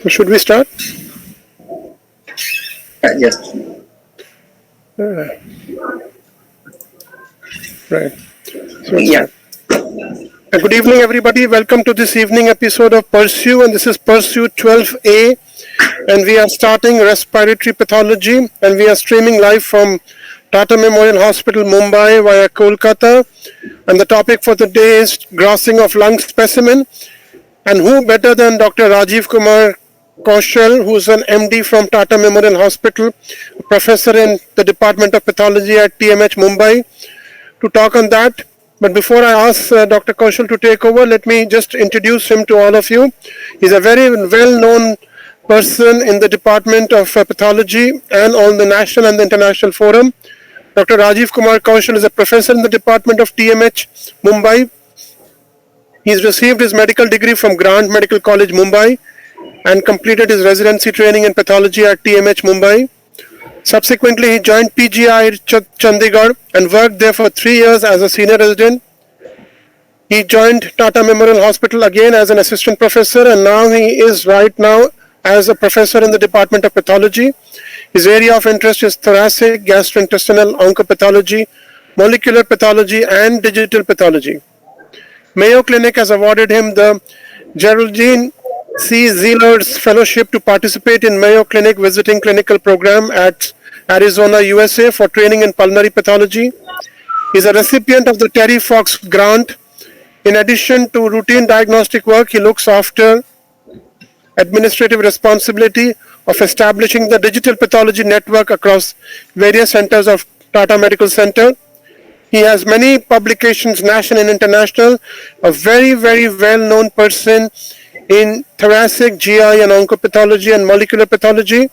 So should we start? Yes. Right. So Yeah. Good evening, everybody. Welcome to this evening episode of Pursue, and this is Pursue 12A, and we are starting respiratory pathology, and we are streaming live from Tata Memorial Hospital, Mumbai via Kolkata, and the topic for the day is grossing of lung specimen, and who better than Dr. Rajiv Kumar Kaushal, who is an MD from Tata Memorial Hospital, a professor in the Department of Pathology at TMH Mumbai, to talk on that. But before I ask Dr. Kaushal to take over, let me just introduce him to all of you. He's a very well-known person in the Department of Pathology and on the national and the international forum. Dr. Rajiv Kumar Kaushal is a professor in the Department of TMH Mumbai. He's received his medical degree from Grant Medical College, Mumbai, and completed his residency training in pathology at TMH Mumbai. Subsequently, he joined PGI Chandigarh and worked there for 3 years as a senior resident. He joined Tata Memorial Hospital again as an assistant professor, and now he is right now as a professor in the Department of Pathology. His area of interest is thoracic, gastrointestinal, oncopathology, molecular pathology, and digital pathology. Mayo Clinic has awarded him the Geraldine C. Zeeler's Fellowship to participate in Mayo Clinic Visiting Clinical Program at Arizona, USA for training in pulmonary pathology. He is a recipient of the Terry Fox Grant. In addition to routine diagnostic work, he looks after administrative responsibility of establishing the digital pathology network across various centers of Tata Medical Center. He has many publications, national and international, a very well-known person in thoracic, GI, and oncopathology and molecular pathology.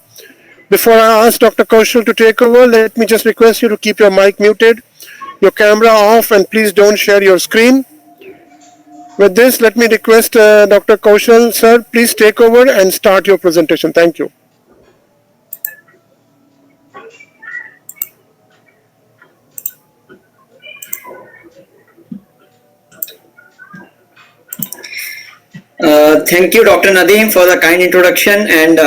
Before I ask Dr. Kaushal to take over, let me just request you to keep your mic muted, your camera off, and please don't share your screen. With this, let me request Dr. Kaushal, sir, please take over and start your presentation. Thank you. Thank you, Dr. Nadeem, for the kind introduction. And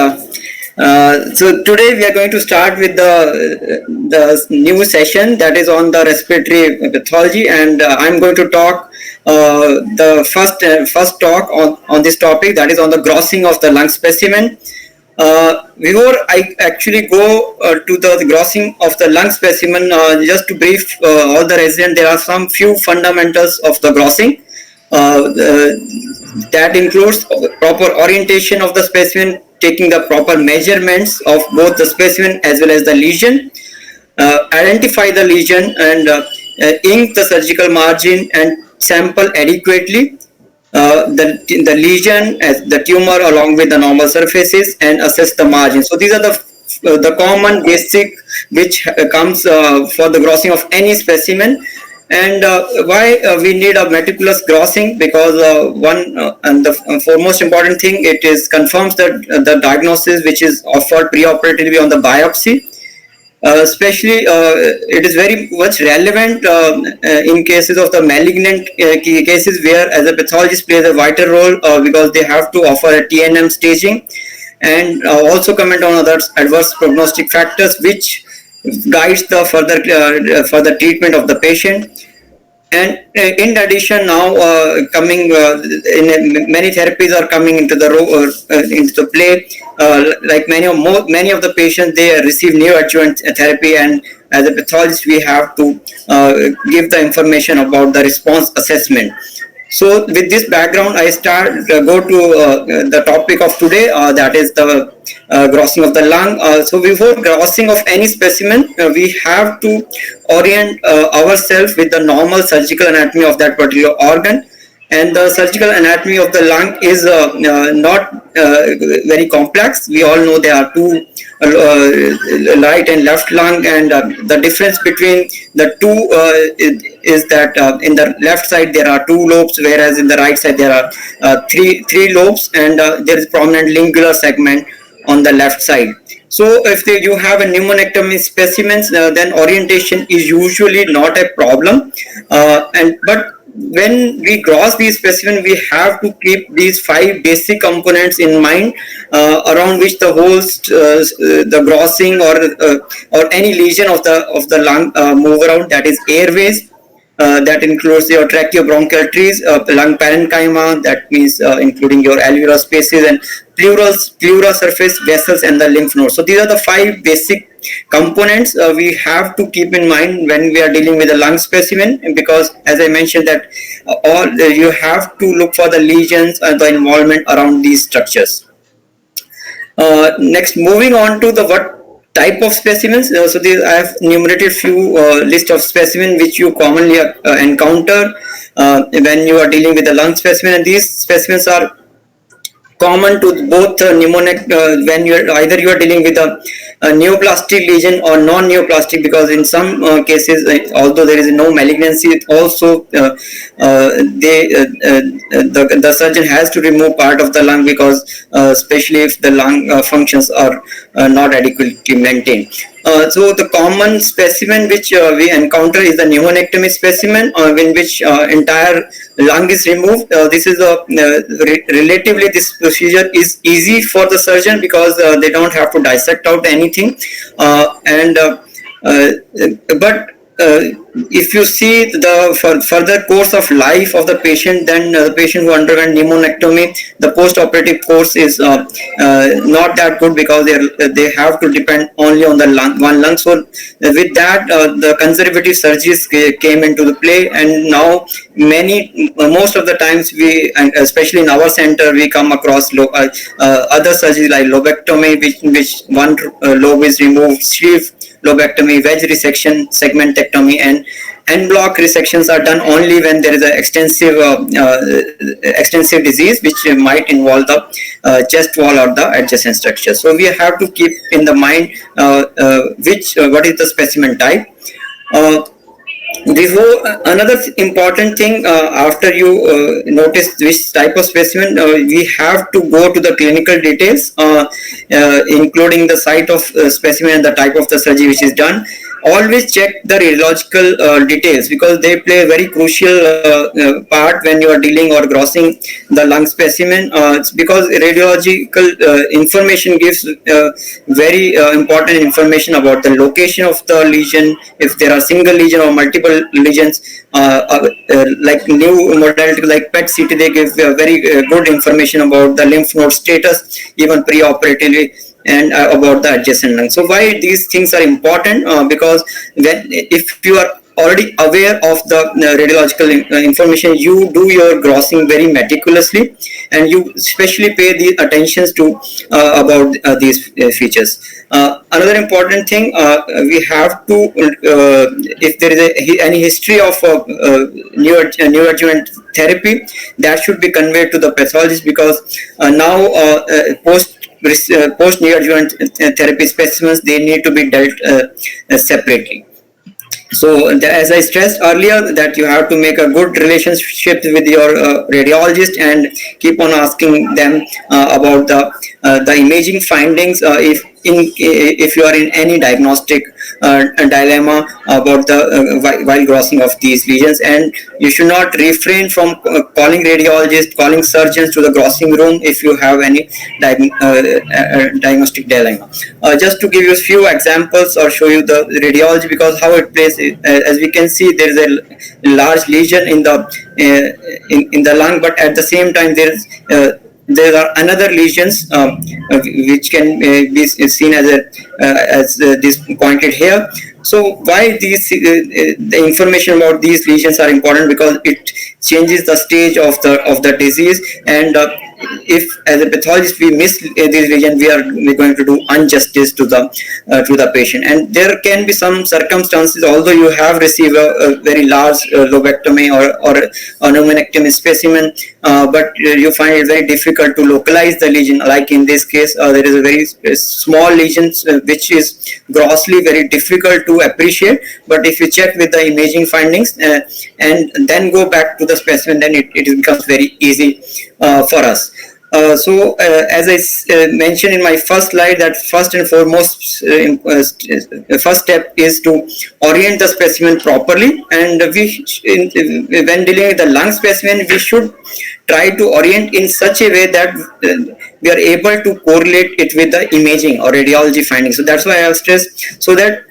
so today we are going to start with the new session that is on the respiratory pathology, and I'm going to talk the first talk on this topic, that is on the grossing of the lung specimen. Before I actually go to the grossing of the lung specimen, just to brief all the residents, there are some few fundamentals of the grossing. That includes proper orientation of the specimen, taking the proper measurements of both the specimen as well as the lesion, identify the lesion and ink the surgical margin and sample adequately the lesion as the tumor along with the normal surfaces and assess the margin. So these are the common basic which comes for the grossing of any specimen. And why we need a meticulous grossing? Because one and the foremost important thing, it is confirms that the diagnosis which is offered preoperatively on the biopsy. Especially it is very much relevant in cases of the malignant cases where as a pathologist plays a vital role because they have to offer a TNM staging and also comment on other adverse prognostic factors which guides the further treatment of the patient. And in addition, now coming many therapies are coming into the play. Like many of the patients, they receive neoadjuvant therapy, and as a pathologist, we have to give the information about the response assessment. So with this background, I go to the topic of today, that is the grossing of the lung. So before grossing of any specimen, we have to orient ourselves with the normal surgical anatomy of that particular organ. And the surgical anatomy of the lung is not very complex. We all know there are two right and left lung, and the difference between the two is that in the left side there are two lobes, whereas in the right side there are three lobes, and there is prominent lingular segment on the left side. So if you have a pneumonectomy specimens, then orientation is usually not a problem, but when we gross these specimens, we have to keep these 5 basic components in mind, around which the whole the grossing or any lesion of the lung move around. That is airways. That includes your tracheobronchial trees, lung parenchyma, that means including your alveolar spaces, and pleural surface vessels, and the lymph nodes. So these are the 5 basic components we have to keep in mind when we are dealing with a lung specimen, because as I mentioned that you have to look for the lesions and the involvement around these structures. Next, moving on to the what type of specimens. So I have enumerated few list of specimens which you commonly encounter when you are dealing with a lung specimen, and these specimens are common to both when you are dealing with a neoplastic lesion or non-neoplastic, because in some cases, although there is no malignancy, it also the surgeon has to remove part of the lung, because especially if the lung functions are not adequately maintained. So the common specimen which we encounter is the pneumonectomy specimen, in which entire lung is removed. This is relatively, this procedure is easy for the surgeon, because they don't have to dissect out anything, but if you see the further course of life of the patient, then the patient who underwent pneumonectomy, the post-operative course is not that good, because they have to depend only on the one lung. So with that, the conservative surgeries came into the play, and now most of the times we, and especially in our center, we come across other surgeries like lobectomy, which one lobe is removed, sleeve lobectomy, wedge resection, segmentectomy, and en bloc resections are done only when there is an extensive disease which might involve the chest wall or the adjacent structure. So we have to keep in the mind what is the specimen type. Before, another important thing, after you notice which type of specimen, we have to go to the clinical details, including the site of specimen and the type of the surgery which is done. Always check the radiological details, because they play a very crucial part when you are dealing or grossing the lung specimen. It's because radiological information gives very important information about the location of the lesion, if there are single lesion or multiple lesions. Like new modality like PET-CT, they give very good information about the lymph node status, even pre-operatively, and about the adjacent lung. So why these things are important? Because if you are already aware of the radiological information, you do your grossing very meticulously, and you especially pay the attentions to about these features. Another important thing, we have to, if there is any history of neoadjuvant therapy, that should be conveyed to the pathologist, because now post neoadjuvant therapy specimens, they need to be dealt separately. So as I stressed earlier, that you have to make a good relationship with your radiologist, and keep on asking them about the the imaging findings, if you are in any diagnostic dilemma about the while grossing of these lesions, and you should not refrain from calling radiologists, calling surgeons to the grossing room if you have any diagnostic dilemma. Just to give you a few examples or show you the radiology, because how it plays, as we can see, there is a large lesion in the in the lung, but at the same time there are another lesions which can be seen as this pointed here. So why the information about these lesions are important? Because it changes the stage of the disease, and if as a pathologist we miss this lesion, we're going to do injustice to the patient. And there can be some circumstances, although you have received a very large lobectomy or a pneumonectomy specimen, but you find it very difficult to localize the lesion. Like in this case, there is a very small lesion which is grossly very difficult to appreciate, but if you check with the imaging findings and then go back to the specimen, then it becomes very easy for us. As I mentioned in my first slide, that first and foremost, first step is to orient the specimen properly, and when dealing with the lung specimen, we should try to orient in such a way that we are able to correlate it with the imaging or radiology findings. So that's why I have stressed, so that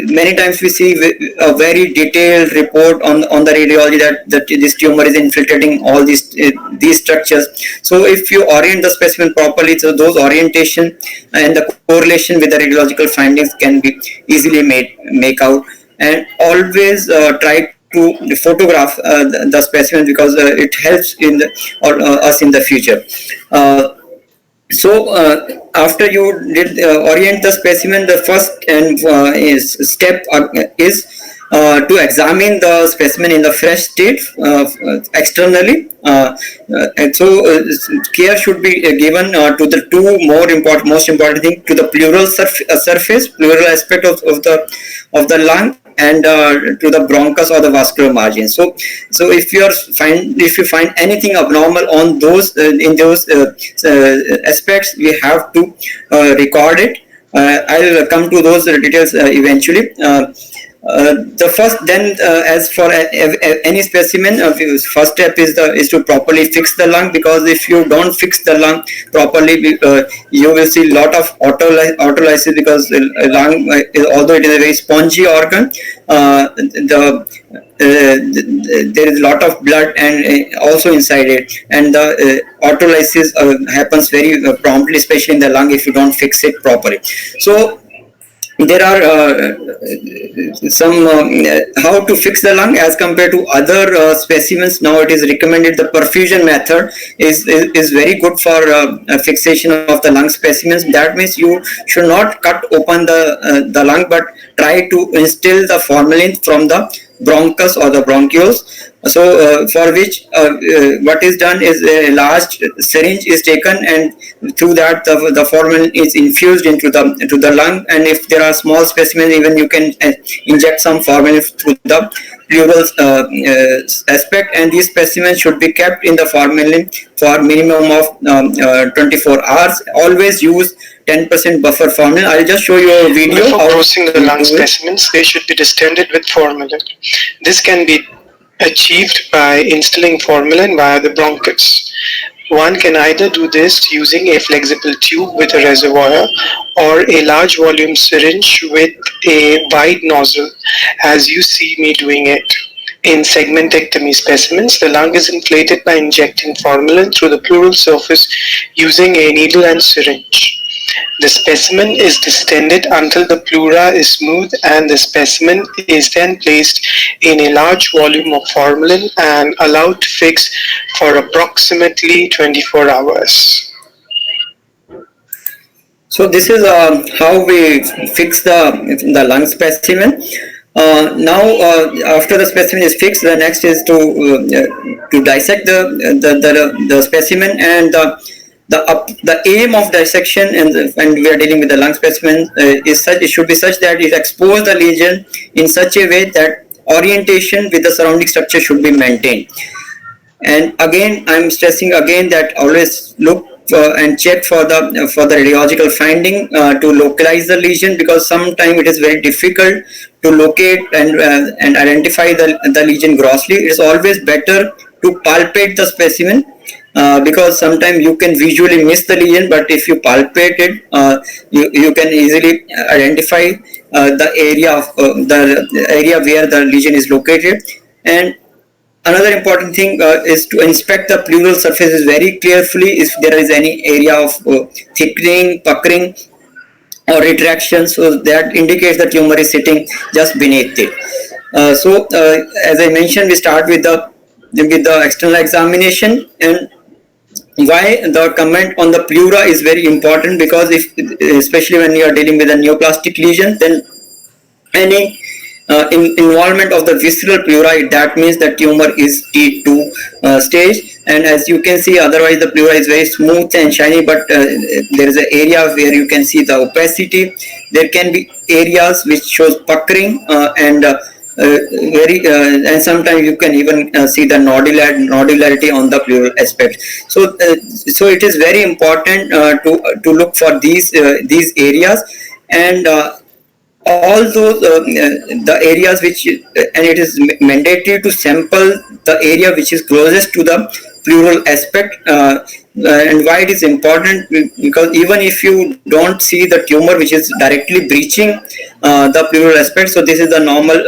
many times we see a very detailed report on the radiology that this tumor is infiltrating all these structures. So if you orient the specimen properly, so those orientation and the correlation with the radiological findings can be easily make out. And always try to photograph the specimen, because it helps in us in the future. After you did orient the specimen, the first step is to examine the specimen in the fresh state externally. Care should be given to the two most important thing, to the pleural surface, pleural aspect of the lung, and to the bronchus or the vascular margin. So if you find anything abnormal on those in those aspects, we have to record it. I'll come to those details eventually. The first, then, as for any specimen, first step is to properly fix the lung, because if you don't fix the lung properly, you will see a lot of autolysis, because the lung, although it is a very spongy organ, there is a lot of blood and also inside it, and the autolysis happens very promptly, especially in the lung, if you don't fix it properly. So there are some how to fix the lung as compared to other specimens. Now it is recommended the perfusion method is very good for fixation of the lung specimens. That means you should not cut open the lung, but try to instill the formalin from the bronchus or the bronchioles. So for which what is done is a large syringe is taken, and through that the formalin is infused into the lung. And if there are small specimens, even you can inject some formalin through the pleural aspect, and these specimens should be kept in the formalin for minimum of 24 hours. Always use 10% buffer formalin. I'll just show you a video. Before grossing the lung specimens, they should be distended with formalin. This can be achieved by instilling formalin via the bronchus. One can either do this using a flexible tube with a reservoir or a large volume syringe with a wide nozzle, as you see me doing it. In segmentectomy specimens, the lung is inflated by injecting formalin through the pleural surface using a needle and syringe. The specimen is distended until the pleura is smooth, and the specimen is then placed in a large volume of formalin and allowed to fix for approximately 24 hours. So this is how we fix the lung specimen. Now, after the specimen is fixed, the next is to dissect the specimen, and the aim of dissection, and when we are dealing with the lung specimen, is such, it should be such that it expose the lesion in such a way that orientation with the surrounding structure should be maintained. And again, I'm stressing again that always look and check for the radiological finding to localize the lesion, because sometimes it is very difficult to locate and identify the lesion grossly. It is always better to palpate the specimen, because sometimes you can visually miss the lesion, but if you palpate it, you can easily identify the area where the lesion is located. And another important thing is to inspect the pleural surfaces very carefully if there is any area of thickening, puckering, or retraction. So that indicates the tumor is sitting just beneath it. As I mentioned, we start with the external examination. And why the comment on the pleura is very important, because if, especially when you are dealing with a neoplastic lesion, then any involvement of the visceral pleura, that means the tumor is T2 stage. And as you can see, otherwise the pleura is very smooth and shiny, but there is an area where you can see the opacity. There can be areas which shows puckering and sometimes you can even see the nodularity on the pleural aspect. So it is very important to look for these areas. And all those the areas which, and it is mandatory to sample the area which is closest to the pleural aspect. And why it is important, because even if you don't see the tumor which is directly breaching the pleural aspect, so this is the normal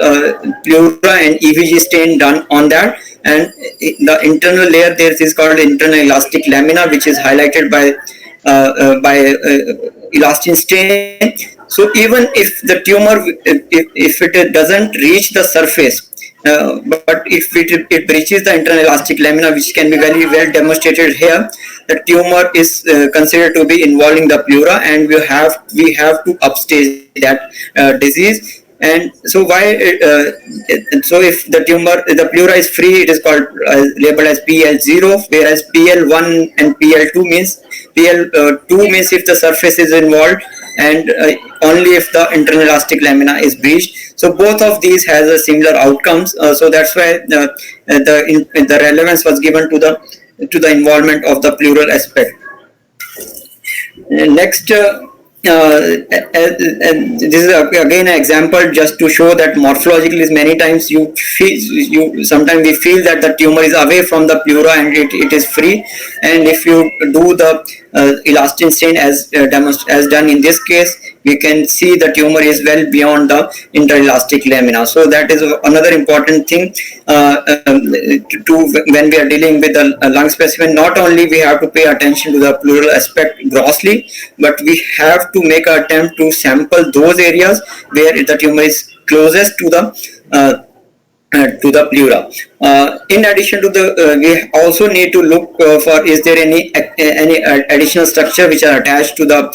pleura and EVG stain done on that. And the internal layer there is called internal elastic lamina, which is highlighted by elastin stain. So even if the tumor, if it doesn't reach the surface, but if it breaches the internal elastic lamina, which can be very well demonstrated here, the tumor is considered to be involving the pleura, and we have to upstage that disease. And so so if the pleura is free, it is called labeled as PL0, whereas PL1 and PL2 means PL2 means if the surface is involved, and only if the internal elastic lamina is breached. So both of these has a similar outcomes. So that's why the relevance was given to the involvement of the pleural aspect. Next, this is again an example just to show that morphologically is many times sometimes we feel that the tumor is away from the pleura and it is free. And if you do the elastin stain as done in this case, we can see the tumor is well beyond the interelastic lamina. So that is another important thing when we are dealing with a lung specimen. Not only we have to pay attention to the pleural aspect grossly, but we have to make an attempt to sample those areas where the tumor is closest to the pleura. In addition to we also need to look for is there any additional structure which are attached to the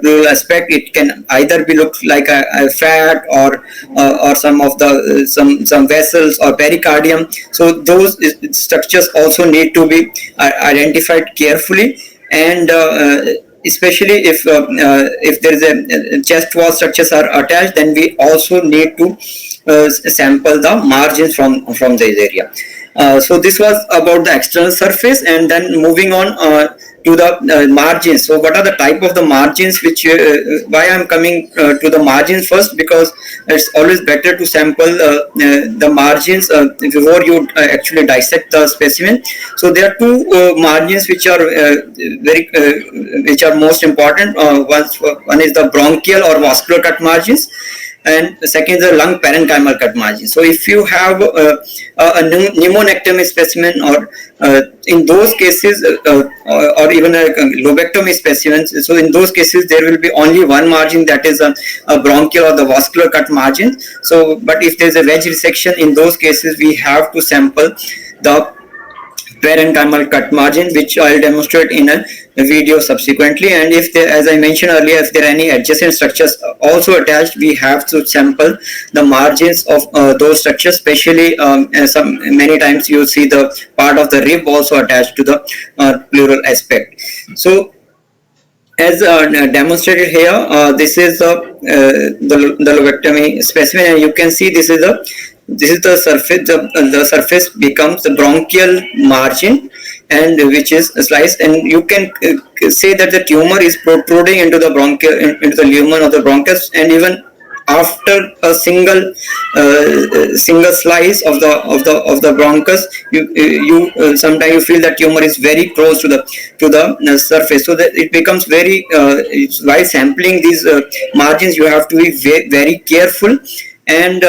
pleural aspect. It can either be look like a fat or some of the some vessels or pericardium. So those structures also need to be identified carefully. And especially if there is a chest wall structures are attached, then we also need to sample the margins from this area. So this was about the external surface, and then moving on to the margins. So what are the type of the margins which why I'm coming to the margins first, because it's always better to sample the margins before you actually dissect the specimen. So there are two margins which are which are most important. One is the bronchial or vascular cut margins, and the second is the lung parenchymal cut margin. So if you have a pneumonectomy specimen, or in those cases, or even a lobectomy specimen, so in those cases there will be only one margin, that is a bronchial or the vascular cut margin. So but if there is a wedge resection, in those cases we have to sample the parenchymal cut margin, which I'll demonstrate in a video subsequently. And if there, as I mentioned earlier, if there are any adjacent structures also attached, we have to sample the margins of those structures, especially many times you see the part of the rib also attached to the pleural aspect. So as demonstrated here, this is the lobectomy specimen, and you can see this is a this is the surface. The surface becomes the bronchial margin, and which is sliced, and you can say that the tumor is protruding into the bronchial, into the lumen of the bronchus, and even after a single slice of the bronchus, you sometimes you feel that tumor is very close to the surface, so that it becomes very while sampling these margins, you have to be very careful. And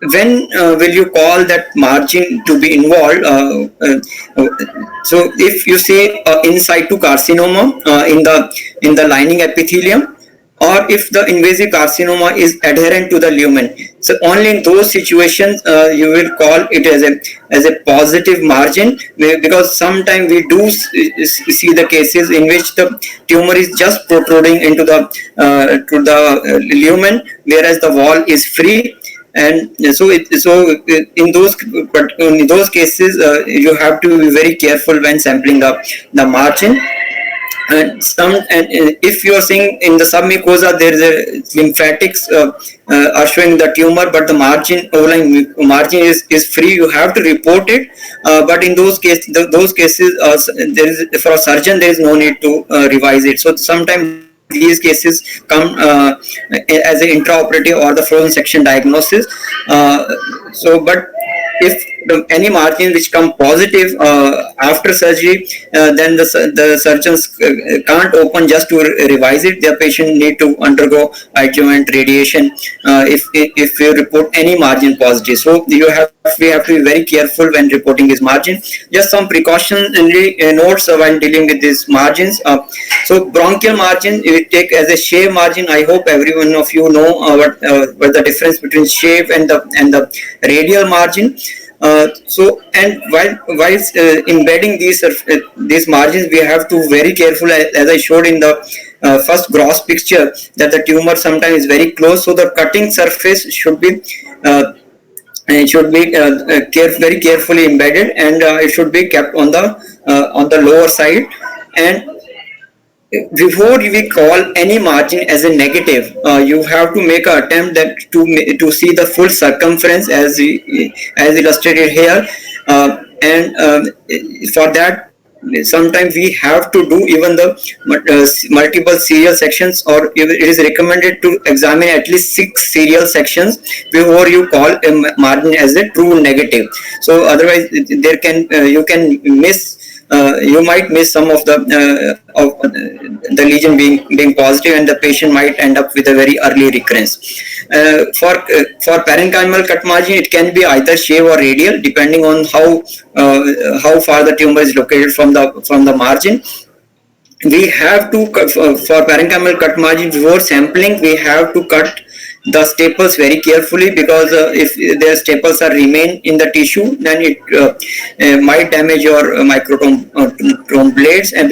when will you call that margin to be involved? So if you say in situ carcinoma in the lining epithelium, or if the invasive carcinoma is adherent to the lumen, so only in those situations you will call it as a positive margin, because sometimes we do see the cases in which the tumor is just protruding into the to the lumen, whereas the wall is free. And so in those cases you have to be very careful when sampling the margin. And if you are seeing in the submucosa there is a lymphatics are showing the tumor, but the overlying margin is free, you have to report it. But in those cases there is, for a surgeon, there is no need to revise it. So sometimes these cases come as an intraoperative or the frozen section diagnosis. But if any margin which come positive after surgery, then the surgeons can't open just to revise it. The patient need to undergo adjuvant radiation if you report any margin positive. So we have to be very careful when reporting this margin. Just some precaution notes while dealing with these margins. So bronchial margin we take as a shave margin. I hope every one of you know what the difference between shave and the radial margin. And while embedding these margins, we have to very careful, as I showed in the first gross picture, that the tumor sometimes is very close, so the cutting surface should be very carefully embedded, and it should be kept on the lower side. And before we call any margin as a negative, you have to make an attempt to see the full circumference as illustrated here, and for that sometimes we have to do even the multiple serial sections, or it is recommended to examine at least 6 serial sections before you call a margin as a true negative. So otherwise there can you can miss. You might miss some of the lesion being positive, and the patient might end up with a very early recurrence. For parenchymal cut margin, it can be either shave or radial, depending on how far the tumor is located from the margin. We have to for parenchymal cut margin, before sampling, we have to cut the staples very carefully, because if their staples are remain in the tissue, then it might damage your microtome blades, and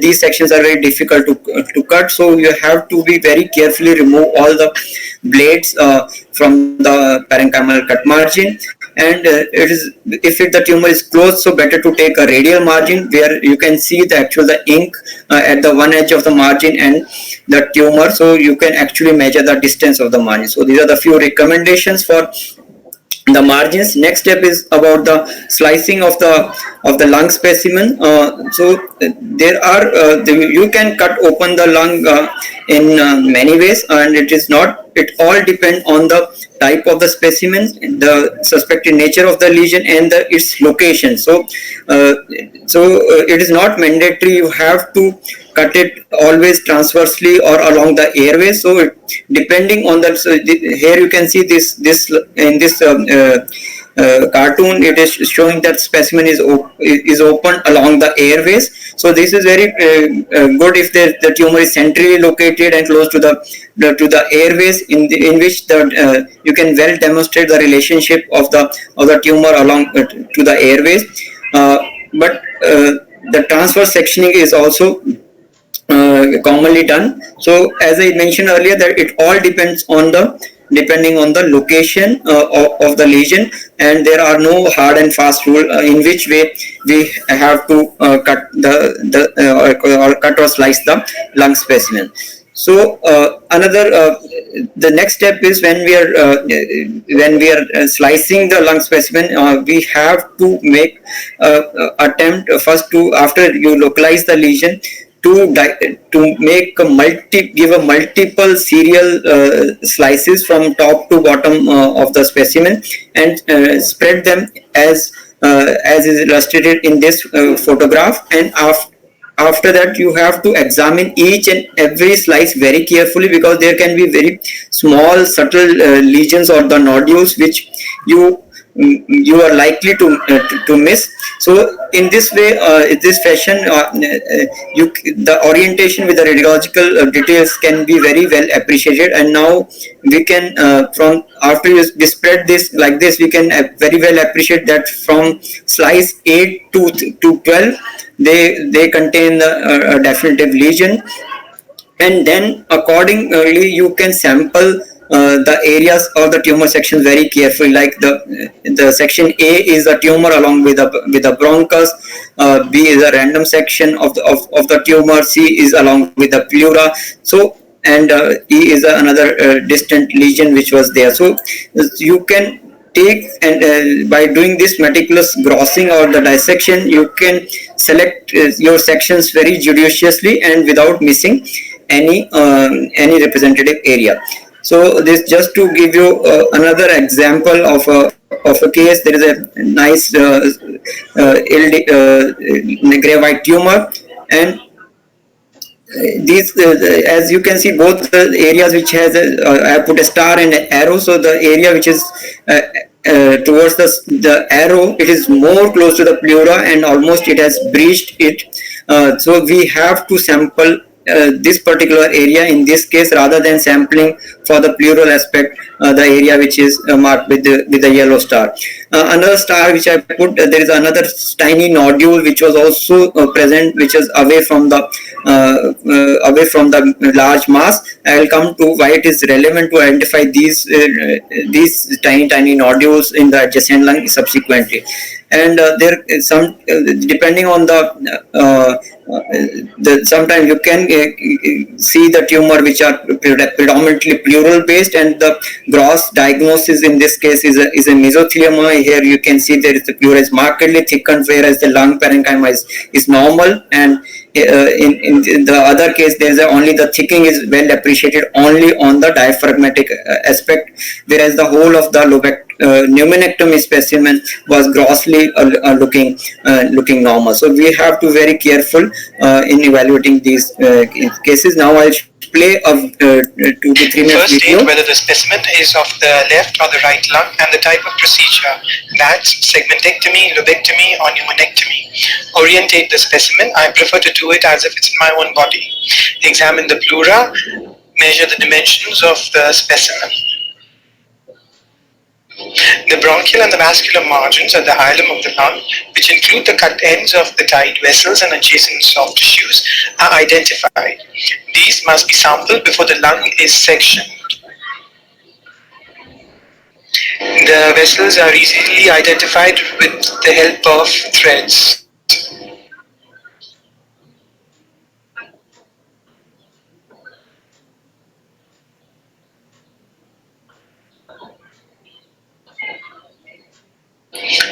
these sections are very difficult to cut. So you have to be very carefully remove all the blades from the parenchymal cut margin. And the tumor is closed, so better to take a radial margin, where you can see the ink at the one edge of the margin and the tumor, so you can actually measure the distance of the margin. So these are the few recommendations for the margins. Next step is about the slicing of the lung specimen. So there are you can cut open the lung in many ways, and it all depends on the type of the specimen, the suspected nature of the lesion, and its location. So it is not mandatory you have to cut it always transversely or along the airway. So depending on here you can see this in this cartoon, it is showing that specimen is open along the airways. So this is very good if the tumor is centrally located and close to the airways, in which you can well demonstrate the relationship of the tumor along to the airways. But the transverse sectioning is also commonly done. So as I mentioned earlier, that it all depending on the location of the lesion, and there are no hard and fast rule in which way we have to cut or slice the lung specimen. So the next step is when we are slicing the lung specimen, we have to make attempt first to, after you localize the lesion, to make give a multiple serial slices from top to bottom of the specimen, and spread them as is illustrated in this photograph. And after that, you have to examine each and every slice very carefully, because there can be very small subtle lesions or the nodules which you are likely to miss. So in this way, in this fashion, the orientation with the radiological details can be very well appreciated. And now we can, from after you spread this like this, we can very well appreciate that from slice 8 to 12, they contain a definitive lesion. And then accordingly you can sample the areas of the tumor section very carefully. Like the section A is the tumor along with the bronchus, B is a random section of the tumor, C is along with the pleura, so, and E is another distant lesion which was there. So you can take, and by doing this meticulous grossing or the dissection, you can select your sections very judiciously and without missing any representative area. So this just to give you another example of a case. There is a nice gray white tumor, and these as you can see, both the areas which has I put a star and an arrow. So the area which is towards the arrow, it is more close to the pleura and almost it has breached it. So we have to sample this particular area in this case, rather than sampling for the pleural aspect the area which is marked with the yellow star. Another star which I put, there is another tiny nodule which was also present, which is away from the large mass. I will come to why it is relevant to identify these tiny nodules in the adjacent lung subsequently. And there is some depending on sometimes you can see the tumor which are predominantly pleural based, and the gross diagnosis in this case is a mesothelioma. Here you can see there is the pleura is markedly thickened, whereas the lung parenchyma is normal. And in the other case, there is only the thickening is well appreciated only on the diaphragmatic aspect, whereas the whole of the pneumonectomy specimen was grossly looking normal. So we have to be very careful in evaluating these cases. Now I'll play a 2 to 3 minute First video. state whether the specimen is of the left or the right lung and the type of procedure, that's segmentectomy, lobectomy or pneumonectomy. Orientate the specimen. I prefer to do it as if it's in my own body. Examine the pleura, measure the dimensions of the specimen. The bronchial and the vascular margins at the hilum of the lung, which include the cut ends of the tight vessels and adjacent soft tissues, are identified. These must be sampled before the lung is sectioned. The vessels are easily identified with the help of threads.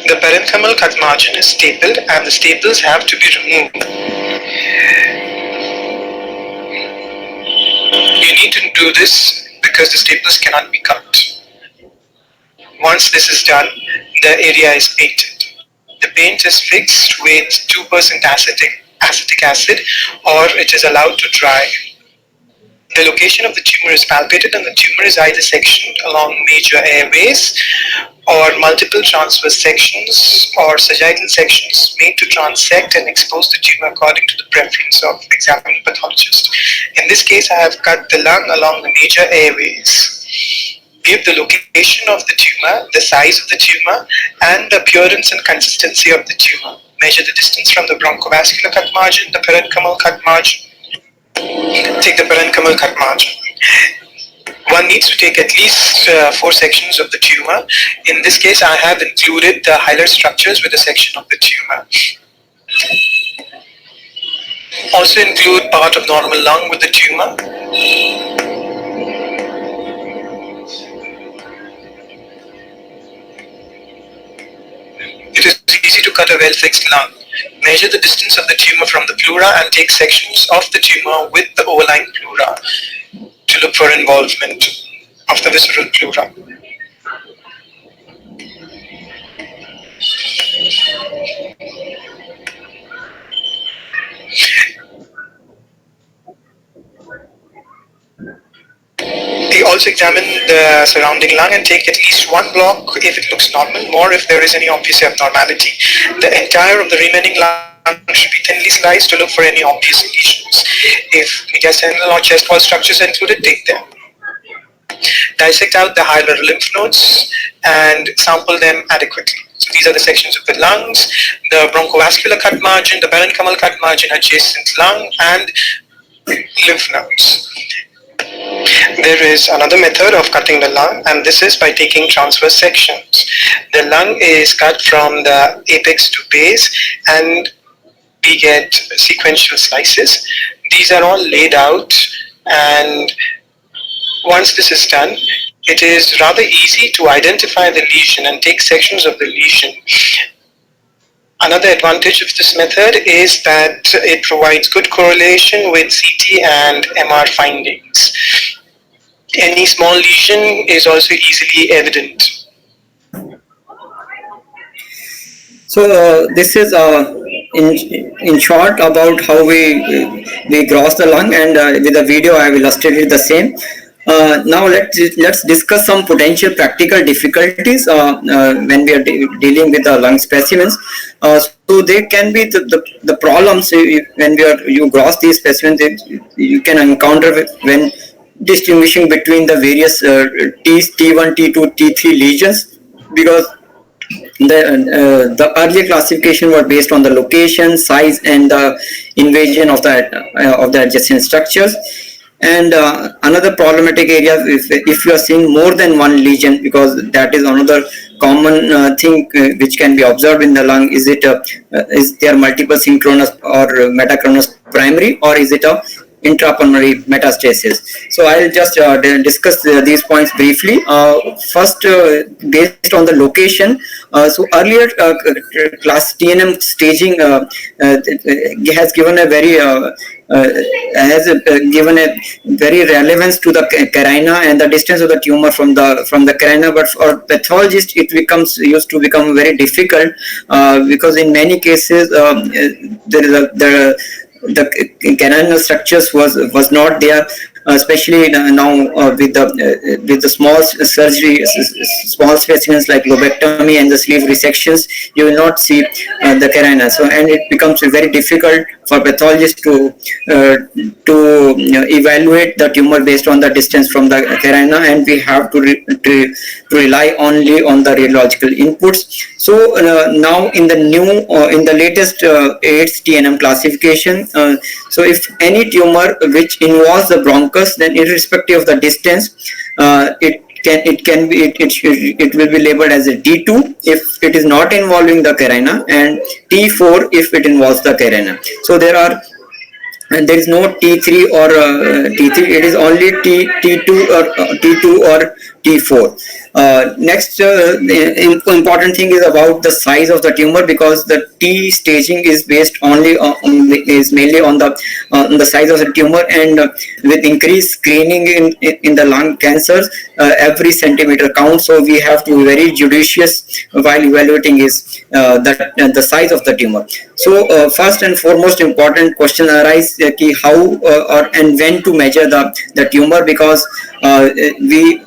The parenchymal cut margin is stapled and the staples have to be removed. You need to do this because the staples cannot be cut. Once this is done, the area is painted. The paint is fixed with 2% acetic acid, or it is allowed to dry. The location of the tumor is palpated and the tumor is either sectioned along major airways or multiple transverse sections or sagittal sections made to transect and expose the tumor according to the preference of examining pathologist. In this case, I have cut the lung along the major airways. Give the location of the tumor, the size of the tumor, and the appearance and consistency of the tumor. Measure the distance from the bronchovascular cut margin, the parenchymal cut margin. Take the parenchymal cut margin. One needs to take at least 4 sections of the tumor. In this case, I have included the hilar structures with a section of the tumor. Also include part of normal lung with the tumor. It is easy to cut a well-fixed lung. Measure the distance of the tumor from the pleura and take sections of the tumor with the overlying pleura to look for involvement of the visceral pleura. They also examine the surrounding lung and take at least one block if it looks normal, more if there is any obvious abnormality. The entire of the remaining lung should be thinly sliced to look for any obvious lesions. If mediastinal or chest wall structures are included, take them. Dissect out the hilar lymph nodes and sample them adequately. So these are the sections of the lungs, the bronchovascular cut margin, the parenchymal cut margin adjacent lung, and lymph nodes. There is another method of cutting the lung, and this is by taking transverse sections. The lung is cut from the apex to base, and we get sequential slices. These are all laid out, and once this is done, it is rather easy to identify the lesion and take sections of the lesion. Another advantage of this method is that it provides good correlation with CT and MR findings. Any small lesion is also easily evident. So this is in short about how we gross the lung, and with the video I will illustrate the same. Now let's discuss some potential practical difficulties when we are dealing with the lung specimens. So there can be the problems when you gross these specimens you can encounter when distinguishing between the various T1, T2, T3 lesions, because the earlier classification was based on the location, size, and the invasion of the adjacent structures. And another problematic area, if you are seeing more than one lesion, because that is another common thing which can be observed in the lung. Is there multiple synchronous or metachronous primary, or is it a intrapulmonary metastasis? So I'll just discuss these points briefly. First, based on the location. So earlier class TNM staging has given a very given a very relevance to the carina and the distance of the tumor from the carina, but for pathologists it used to become very difficult because in many cases the carinal structures was not there, especially now with the small surgery, small specimens like lobectomy and the sleeve resections, you will not see the carina. So, and it becomes very difficult for pathologists to evaluate the tumor based on the distance from the carina, and we have to rely only on the radiological inputs. So now in the latest 8th TNM classification, so if any tumor which involves the bronchus, then irrespective of the distance, it will be labeled as a T2 if it is not involving the carina, and T4 if it involves the carina. So there is no T3 or T3. It is only T2 or T4. Next important thing is about the size of the tumor, because the T staging is based only mainly on the size of the tumor, and with increased screening in the lung cancers, every centimeter counts. So we have to be very judicious while evaluating the size of the tumor. So first and foremost important question arises how or and when to measure the tumor, because we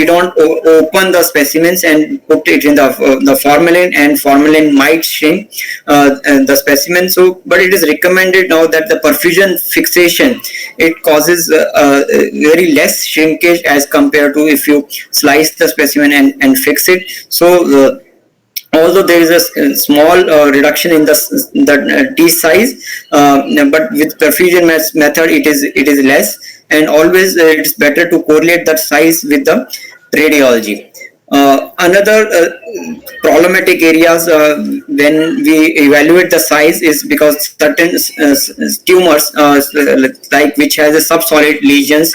don't open the specimens and put it in the formalin, and formalin might shrink the specimen. So but it is recommended now that the perfusion fixation, it causes very less shrinkage as compared to if you slice the specimen and fix it. So although there is a small reduction in the T size, but with perfusion method it is less, and always it's better to correlate that size with the radiology. Another problematic areas when we evaluate the size is because certain tumors like which has a subsolid lesions,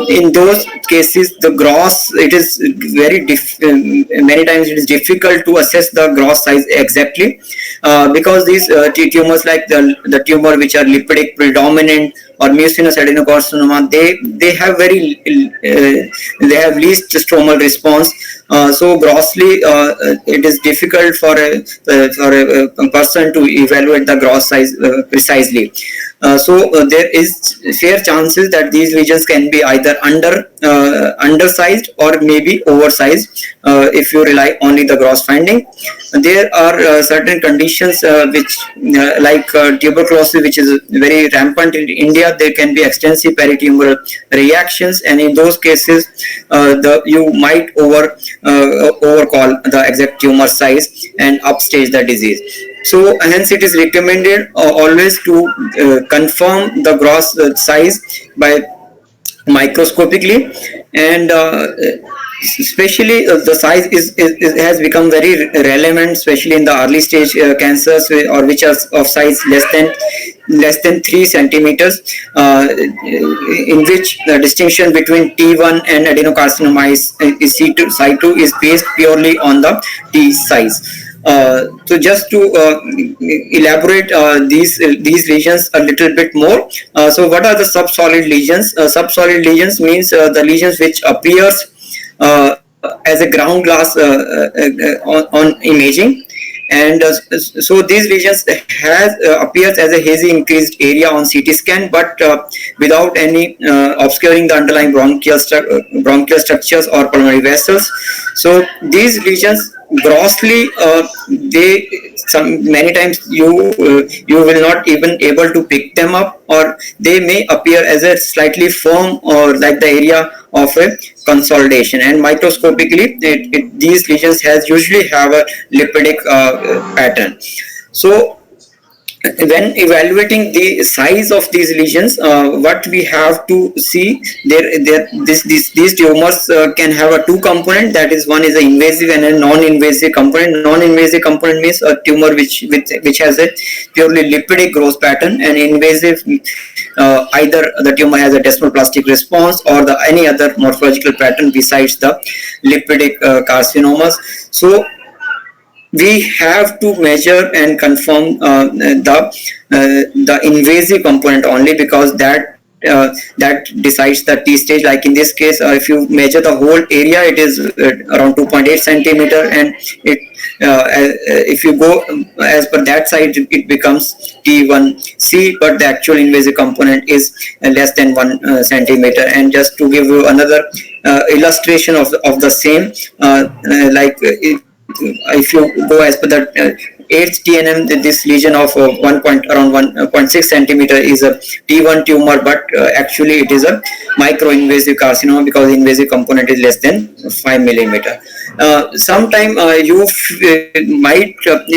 in those cases the gross, it is very many times it is difficult to assess the gross size exactly, because these tumors like the tumor which are lipidic predominant or mucinous adenocarcinoma, they have very they have least stromal response. So grossly, it is difficult for a person to evaluate the gross size precisely. So there is fair chances that these lesions can be either undersized or maybe oversized if you rely only the gross finding. There are certain conditions which like tuberculosis, which is very rampant in India. There can be extensive peritumoral reactions, and in those cases you might overcall the exact tumor size and upstage the disease. So hence it is recommended always to confirm the gross size by microscopically, and especially the size has become very relevant, especially in the early stage cancers or which are of size less than 3 centimeters, in which the distinction between T1 and adenocarcinoma is C2 is based purely on the T size. So just to elaborate these lesions a little bit more. So what are the subsolid lesions? Subsolid lesions means the lesions which appears as a ground glass on imaging, and so these lesions has appears as a hazy increased area on CT scan, but without any obscuring the underlying bronchial structures or pulmonary vessels. So these lesions grossly, many times you will not even able to pick them up, or they may appear as a slightly firm or like the area of a consolidation, and microscopically these lesions has usually have a lipidic pattern. So when evaluating the size of these lesions, what we have to see these tumors can have a two component, that is, one is an invasive and a non-invasive component. Non-invasive component means a tumor which has a purely lipidic growth pattern, and invasive either the tumor has a desmoplastic response or any other morphological pattern besides the lipidic carcinomas. So we have to measure and confirm the invasive component only, because that decides the T stage. Like in this case, if you measure the whole area, it is around 2.8 centimeter, and if you go as per that side, it becomes T1C, but the actual invasive component is less than 1 centimeter. And just to give you another illustration of the same, like if you go as per the 8th TNM, this lesion of around 1.6 centimeter is a T1 tumor, but actually it is a micro-invasive carcinoma, because invasive component is less than 5 millimeter. Sometime you might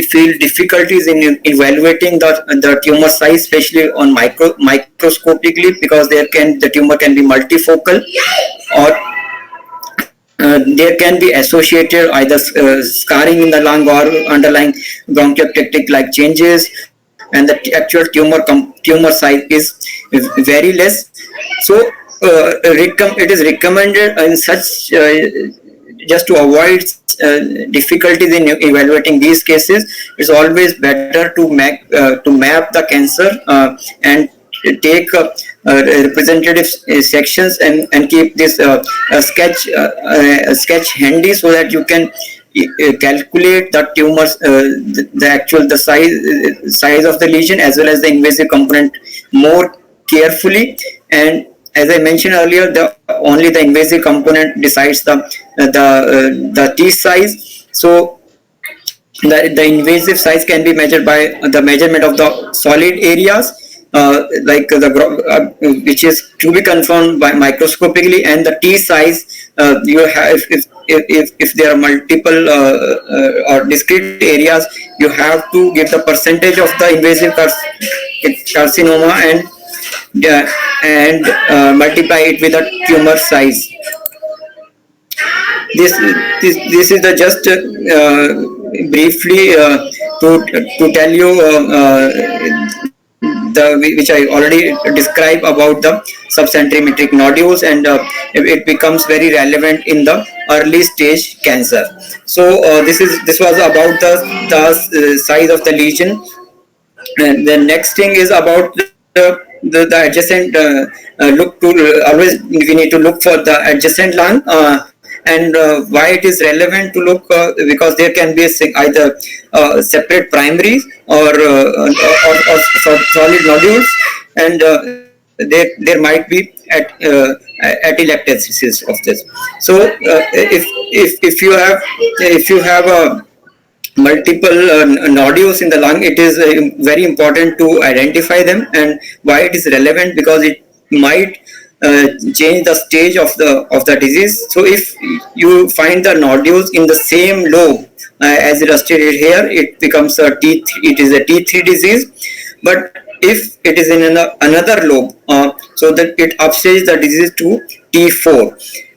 feel difficulties in evaluating the tumor size, especially on microscopically, because the tumor can be multifocal, or there can be associated either scarring in the lung or underlying bronchiectatic like changes, and the actual tumor size is very less. So it is recommended in such just to avoid difficulties in evaluating these cases. It's always better to map the cancer and take representative sections and keep this sketch handy, so that you can calculate the tumors, the size of the lesion as well as the invasive component more carefully. And as I mentioned earlier, only the invasive component decides the T size. So the invasive size can be measured by the measurement of the solid areas, like which is to be confirmed by microscopically, and the T size you have if there are multiple or discrete areas, you have to give the percentage of the invasive carcinoma and multiply it with the tumor size. This is the just briefly to tell you which I already described about the subcentrimetric nodules, and it becomes very relevant in the early stage cancer. So this was about the size of the lesion. And the next thing is about the adjacent look to always we need to look for the adjacent lung, and why it is relevant to look, because there can be either separate primaries or solid nodules, and there might be atelectasis of this. So if you have a multiple nodules in the lung, it is very important to identify them. And why it is relevant? Because it might change the stage of the disease. So if you find the nodules in the same lobe as illustrated here, it becomes a T3, it is a T3 disease. But if it is in another lobe, so that it upstages the disease to T4.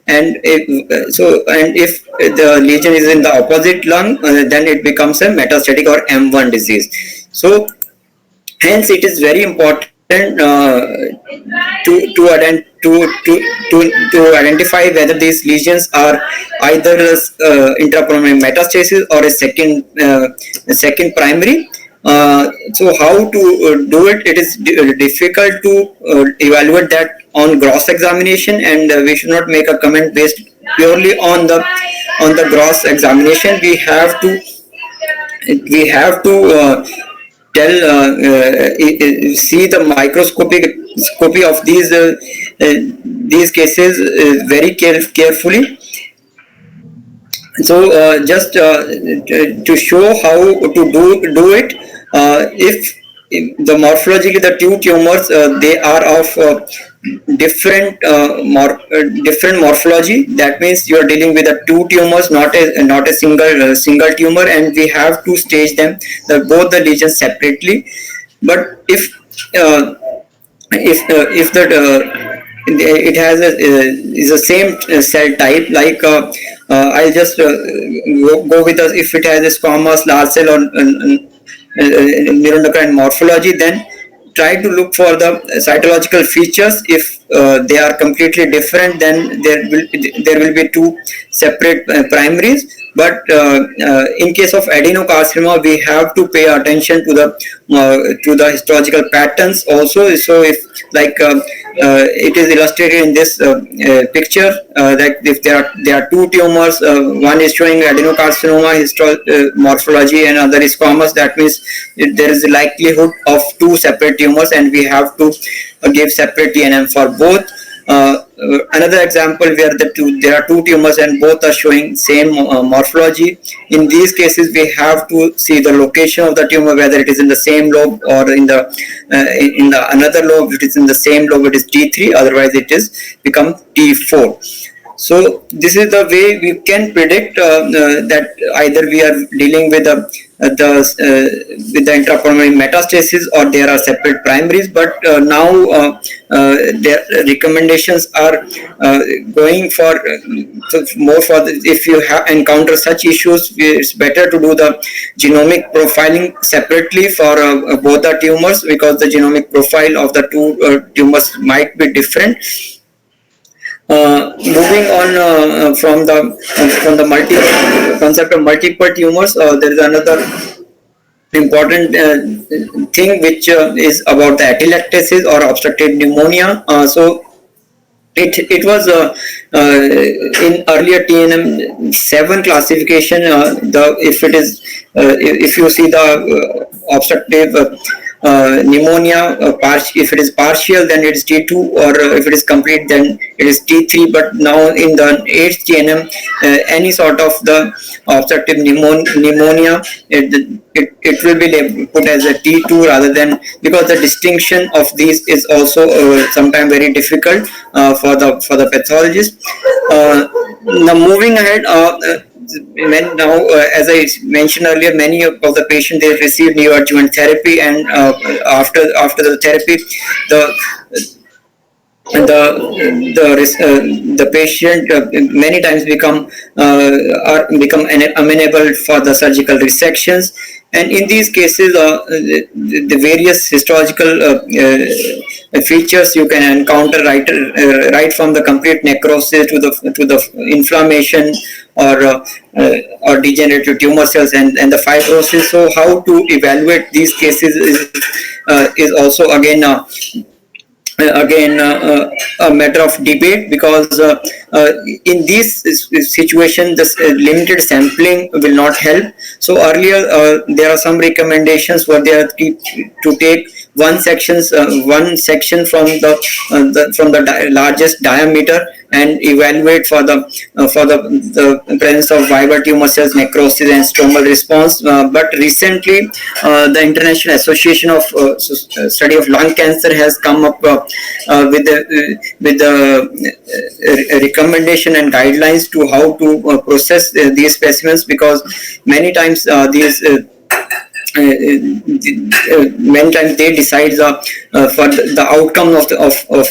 And if the lesion is in the opposite lung, then it becomes a metastatic or M1 disease. So hence it is very important to identify whether these lesions are either intrapulmonary metastasis or a second primary. So how to do it? It is difficult to evaluate that on gross examination, and we should not make a comment based purely on the gross examination. We have to see the microscopy of these cases very carefully. So just to show how to do it, if the morphologically the two tumors they are of different morphology, that means you are dealing with the two tumors, not a single tumor, and we have to stage them both the lesions separately. But if it has is the same cell type, like I'll just go with us. If it has a squamous, large cell, or neuroendocrine morphology, then try to look for the cytological features. If they are completely different, then there will be two separate primaries. But in case of adenocarcinoma, we have to pay attention to the histological patterns also. So if it is illustrated in this picture, that if there are two tumors, one is showing adenocarcinoma morphology and other is squamous, that means there is a likelihood of two separate tumors, and we have to give separate TNM for both. Another example where there are two tumors and both are showing same morphology. In these cases, we have to see the location of the tumor, whether it is in the same lobe or in the another lobe. If it is in the same lobe, it is T3. Otherwise, it is become T4. So this is the way we can predict that either we are dealing with the intrapulmonary metastasis or there are separate primaries. But now their recommendations are going for more for if you encounter such issues, it's better to do the genomic profiling separately for both the tumors, because the genomic profile of the two tumors might be different. Moving on from the concept of multiple tumors, there is another important thing which is about the atelectasis or obstructive pneumonia. So it was in earlier TNM 7 classification. If you see the obstructive pneumonia, if it is partial, then it is T2, or if it is complete, then it is T3. But now in the 8th TNM, any sort of the obstructive pneumonia, it will be put as a T2 rather than, because the distinction of these is also sometimes very difficult for the pathologist. Now moving ahead, as I mentioned earlier, many of the patients, they receive neoadjuvant therapy, and after the therapy, the patient many times become amenable for the surgical resections, and in these cases the various histological features you can encounter right from the complete necrosis to the inflammation or degenerative tumor cells and the fibrosis. So how to evaluate these cases is also a matter of debate, because in this situation this limited sampling will not help. So earlier there are some recommendations where they are to take one section from the largest diameter and evaluate for the presence of viable tumor cells, necrosis, and stromal response. But recently, the International Association of Study of Lung Cancer has come up with the recommendation and guidelines to how to process these specimens, because many times many times they decide for the outcome of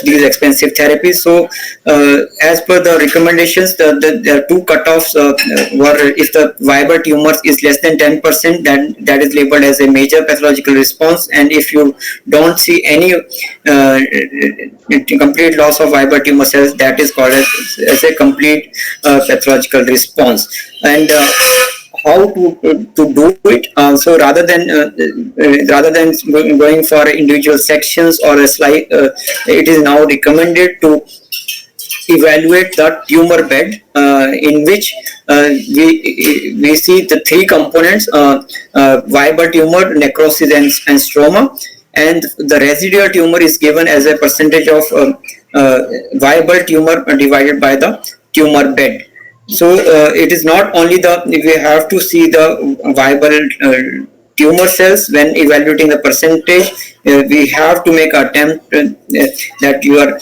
these expensive therapies. So as per the recommendations, there are two cutoffs where if the viable tumor is less than 10%, then that is labeled as a major pathological response, and if you don't see any complete loss of viable tumor cells, that is called as a complete pathological response. And how to do it. So rather than going for individual sections or a slide, it is now recommended to evaluate the tumor bed, in which we see the three components: viable tumor, necrosis, and stroma. And the residual tumor is given as a percentage of viable tumor divided by the tumor bed. So it is not only we have to see the viable tumor cells when evaluating the percentage. We have to make an attempt that you are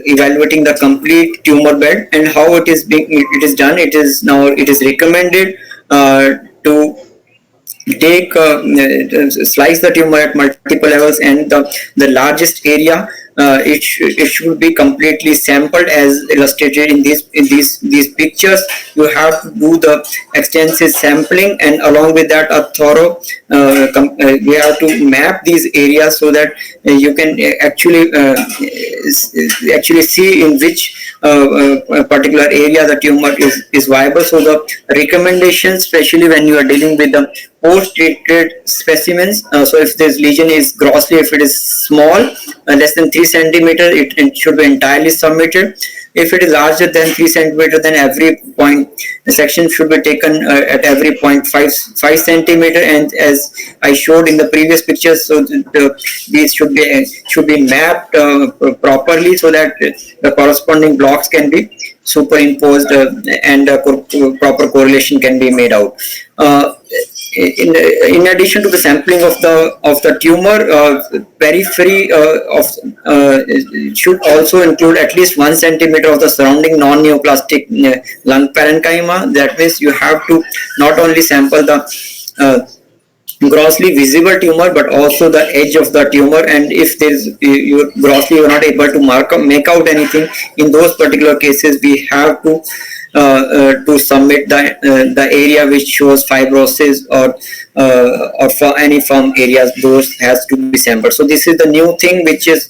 evaluating the complete tumor bed. And how it is done. It is recommended to take slice the tumor at multiple levels, and the largest area it should be completely sampled as illustrated in these pictures. You have to do the extensive sampling, and along with that a thorough we have to map these areas so that you can actually see in which particular area the tumor is viable. So the recommendations, especially when you are dealing with the post-treated specimens, so if this lesion is grossly, if it is small, less than 3 centimeter, it should be entirely submitted. If it is larger than 3 centimeter, then every point the section should be taken at every point 5 centimeter. And as I showed in the previous pictures, so these should be mapped properly so that the corresponding blocks can be superimposed and proper correlation can be made out. In addition to the sampling of the tumor, periphery should also include at least 1 centimeter of the surrounding non-neoplastic lung parenchyma. That means you have to not only sample the grossly visible tumor but also the edge of the tumor, and if you are not able to make out anything, in those particular cases we have to submit the area which shows fibrosis or for any firm areas, those has to be sampled. So this is the new thing which is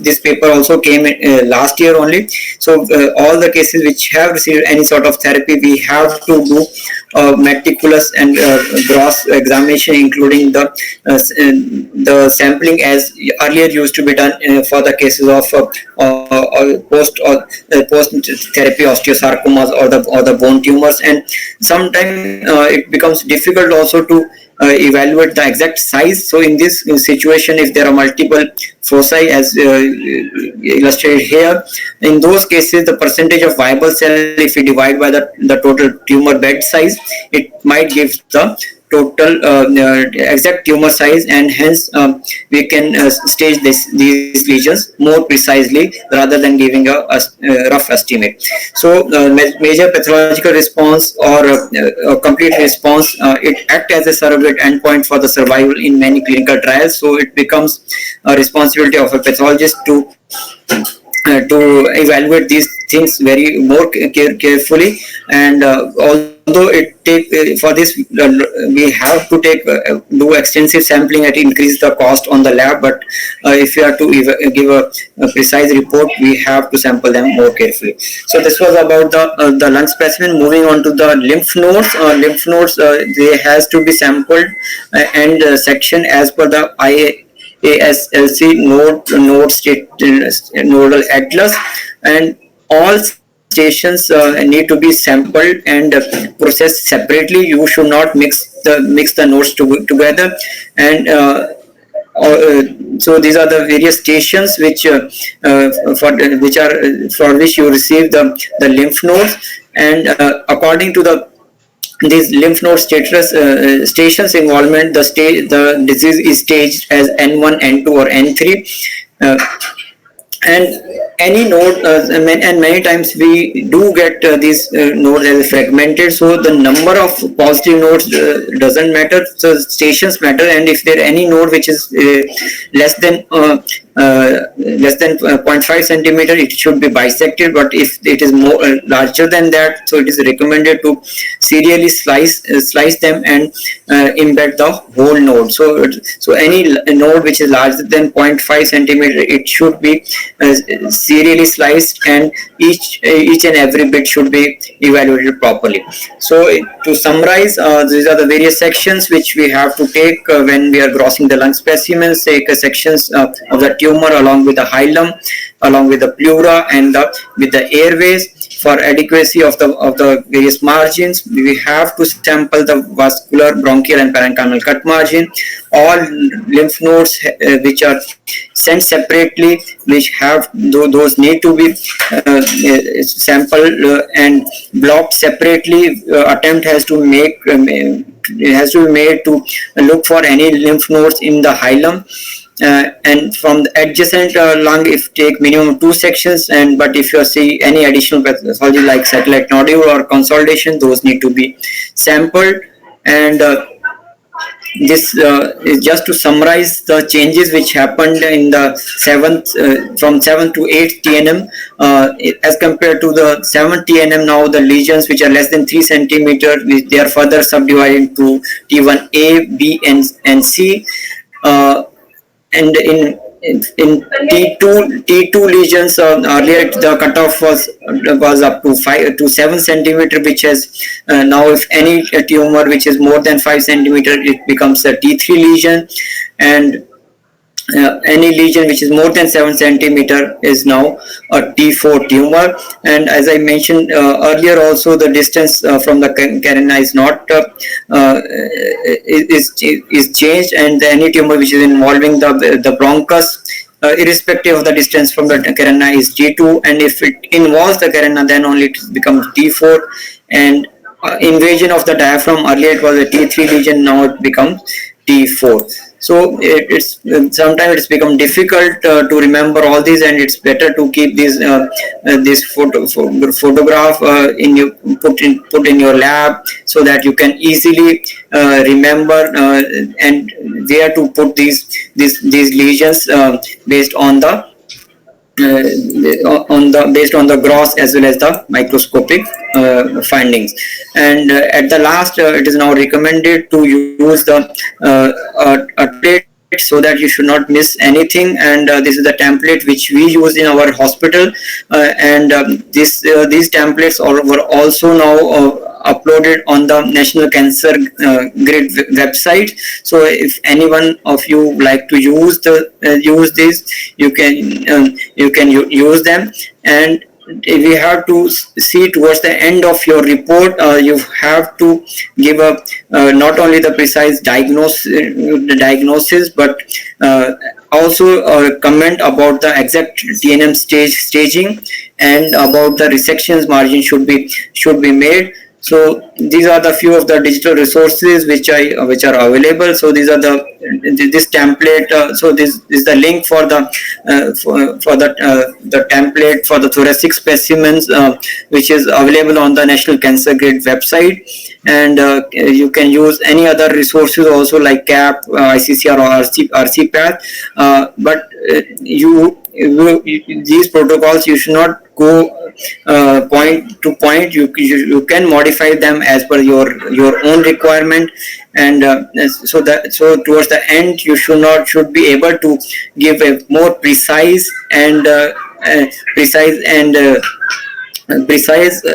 this paper also came last year only. So all the cases which have received any sort of therapy, we have to do meticulous and gross examination, including the sampling as earlier used to be done for the cases of post therapy osteosarcomas or the bone tumors. And sometimes it becomes difficult also to evaluate the exact size. So in this situation, if there are multiple foci as illustrated here, in those cases the percentage of viable cell, if we divide by the total tumor bed size, it might give the total exact tumor size, and hence we can stage these lesions more precisely rather than giving a rough estimate. So major pathological response or a complete response, it acts as a surrogate endpoint for the survival in many clinical trials. So it becomes a responsibility of a pathologist to evaluate these things very more carefully, and although it take for this we have to do extensive sampling and increase the cost on the lab, but if you have to give a precise report, we have to sample them more carefully. So this was about the lung specimen. Moving on to the lymph nodes. Lymph nodes, they has to be sampled and section as per the IASLC nodal atlas, and all stations need to be sampled and processed separately. You should not mix the nodes together, and so these are the various stations which for which you receive the lymph nodes, and according to these lymph node stations involvement, the disease is staged as N1, N2, or N3. And any node, and many times we do get these nodes as fragmented, so the number of positive nodes doesn't matter, so stations matter. And if there any node which is less than 0.5 centimeter, it should be bisected, but if it is more larger than that, so it is recommended to serially slice them and embed the whole node. So any node which is larger than 0.5 centimeter, it should be serially sliced, and each and every bit should be evaluated properly. So to summarize, these are the various sections which we have to take when we are grossing the lung specimens. Take sections of the tumor along with the hilum, along with the pleura, and with the airways. For adequacy of the various margins, we have to sample the vascular, bronchial, and parenchymal cut margin. All lymph nodes which are sent separately, which have those need to be sampled and blocked separately. Attempt has to be made to look for any lymph nodes in the hilum. And from the adjacent lung, if take minimum 2 sections, but if you see any additional pathology like satellite nodule or consolidation, those need to be sampled. And this is just to summarize the changes which happened in the from 7th to 8th TNM as compared to the 7th TNM. Now the lesions which are less than 3 centimeter, they are further subdivided to T1A, B, and C. And in T2 lesions, earlier the cutoff was up to 5 to 7 centimeter, which has now, if any tumor which is more than 5 centimeter, it becomes a T3 lesion, and any lesion which is more than 7 centimeter is now a T4 tumor. And as I mentioned earlier, also the distance from the carina is not is changed, and any tumor which is involving the bronchus, irrespective of the distance from the carina, is T2, and if it involves the carina, then only it becomes T4. And invasion of the diaphragm, earlier it was a T3 lesion, now it becomes T4. So it's sometimes it's become difficult to remember all these, and it's better to keep this photograph put in your lab, so that you can easily remember and where to put these lesions based on the gross as well as the microscopic findings. And at the last, it is now recommended to use the template, so that you should not miss anything. And this is the template which we use in our hospital, and these templates were also now uploaded on the National Cancer Grid website. So if anyone of you like to use this, you can use them. And if you have to see towards the end of your report, you have to give not only the precise diagnosis, but also comment about the exact TNM staging, and about the resections margin should be made. So these are the few of the digital resources which are available. So these are this template. So this is the link for the template for the thoracic specimens, which is available on the National Cancer Grid website. And you can use any other resources also, like CAP, ICCR, or RCPath. But these protocols, you should not go point to point. You can modify them as per your own requirement. And so towards the end, you should be able to give a more precise and precise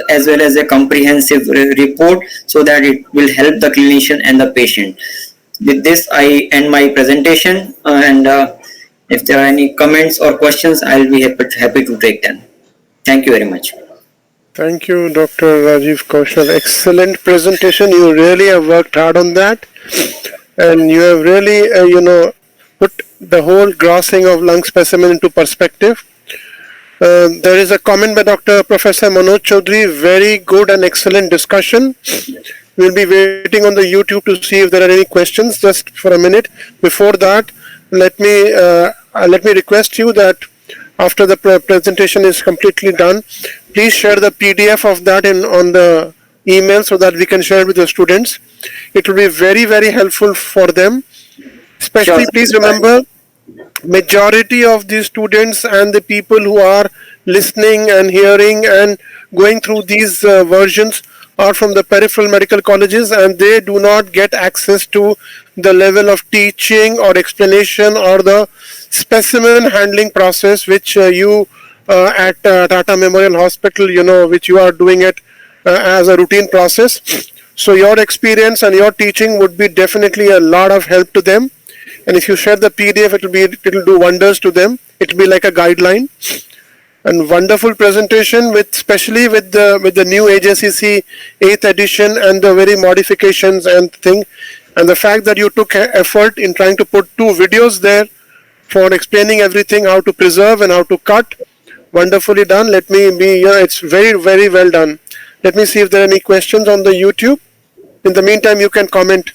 as well as a comprehensive report, so that it will help the clinician and the patient. With this, I end my presentation, and if there are any comments or questions, I'll be happy to take them. Thank you very much. Thank you, Dr. Rajiv Kaushal. Excellent presentation. You really have worked hard on that, and you have really, put the whole grossing of lung specimen into perspective. There is a comment by Dr. Professor Manoj Chaudhary. Very good and excellent discussion. We'll be waiting on the YouTube to see if there are any questions. Just for a minute. Before that, let me request you that after the presentation is completely done, please share the PDF of that on the email so that we can share with the students. It will be very, very helpful for them. Especially, please remember, majority of the students and the people who are listening and hearing and going through these versions are from the peripheral medical colleges, and they do not get access to the level of teaching or explanation or the specimen handling process which you at Tata Memorial Hospital, which you are doing it as a routine process. So your experience and your teaching would be definitely a lot of help to them. And if you share the PDF, it will do wonders to them. It will be like a guideline. And wonderful presentation, especially with the new AJCC 8th edition and the very modifications and thing, and the fact that you took effort in trying to put 2 videos there for explaining everything, how to preserve and how to cut. Wonderfully done. It's very, very well done. Let me see if there are any questions on the YouTube. In the meantime, you can comment.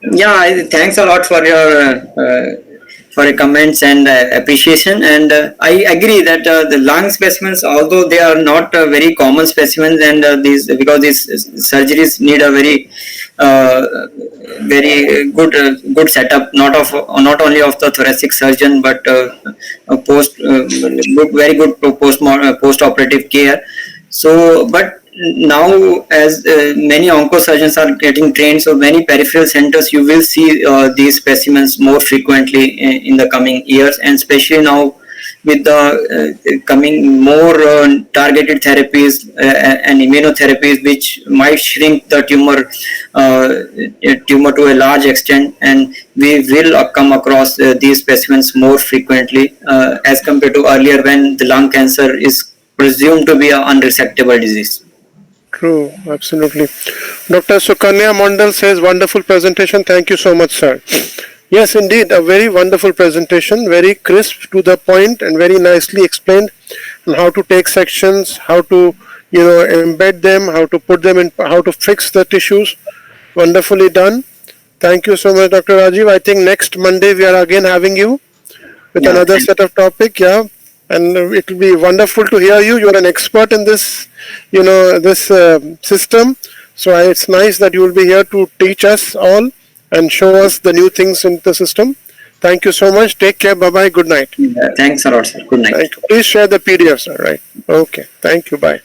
Yeah, thanks a lot for your comments and appreciation. And I agree that the lung specimens, although they are not very common specimens, and because these surgeries need a very good setup, not only of the thoracic surgeon, but very good post operative care. So, but now, as many oncosurgeons are getting trained, so many peripheral centers, you will see these specimens more frequently in the coming years, and especially now with the coming more targeted therapies and immunotherapies, which might shrink the tumor to a large extent, and we will come across these specimens more frequently as compared to earlier, when the lung cancer is presumed to be an unresectable disease. True, absolutely. Dr. Sukanya Mondal says, wonderful presentation. Thank you so much, sir. Yes, indeed, a very wonderful presentation, very crisp to the point and very nicely explained on how to take sections, how to, embed them, how to put them in, how to fix the tissues. Wonderfully done. Thank you so much, Dr. Rajiv. I think next Monday we are again having you with another set of topic. Yeah. And it will be wonderful to hear you. You are an expert in this, this system. So it's nice that you will be here to teach us all and show us the new things in the system. Thank you so much. Take care. Bye-bye. Good night. Thanks a lot, sir. Good night. Thank you. Please share the PDF, sir. Right. Okay. Thank you. Bye.